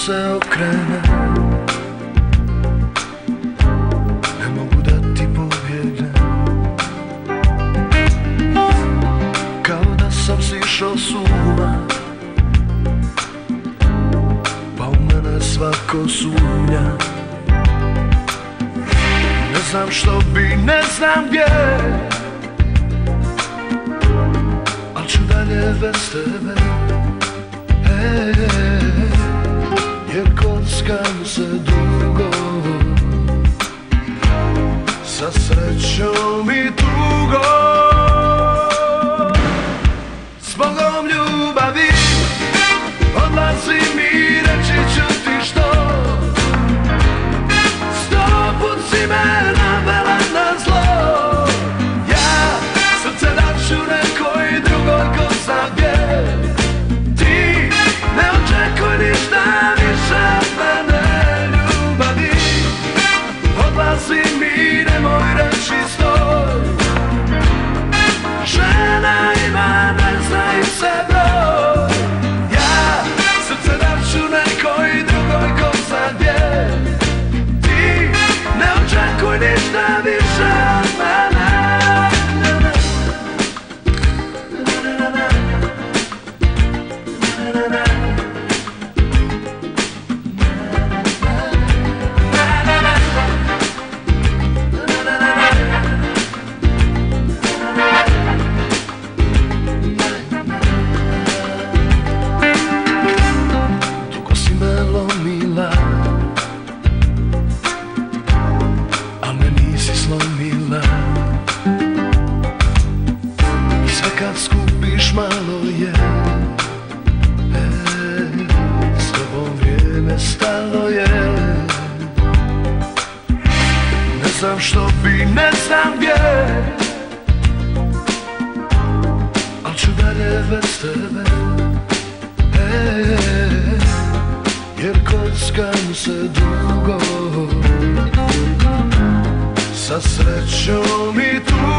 se okrene, ne mogu da ti pobjegnem. Kao da sam sišao s uma, pa u mene svako sumnja. Ne znam što bi, ne znam gdje, al ću dalje bez tebe. Jer kockam se dugo sa srećom i tugom. Zbogom ljubavi odlazim i reći ću ti što. Sto put si me navela na zlo. Ja srce daću nekoj drugoj ko zna gdje. Ne očekuj ništa više od mene, ljubavi. Odlazi mi, nemoj reći stoj. Žena ima, ne zna im se broj. Ja srce daću nekoj drugoj ko zna gdje. Ti ne očekuj ništa više od mene. Kad skupiš malo je, s tobom vrijeme stalo je. Ne znam što bi, ne znam gdje, al ću dalje bez tebe. Jer kockam se dugo sa srećom i tu.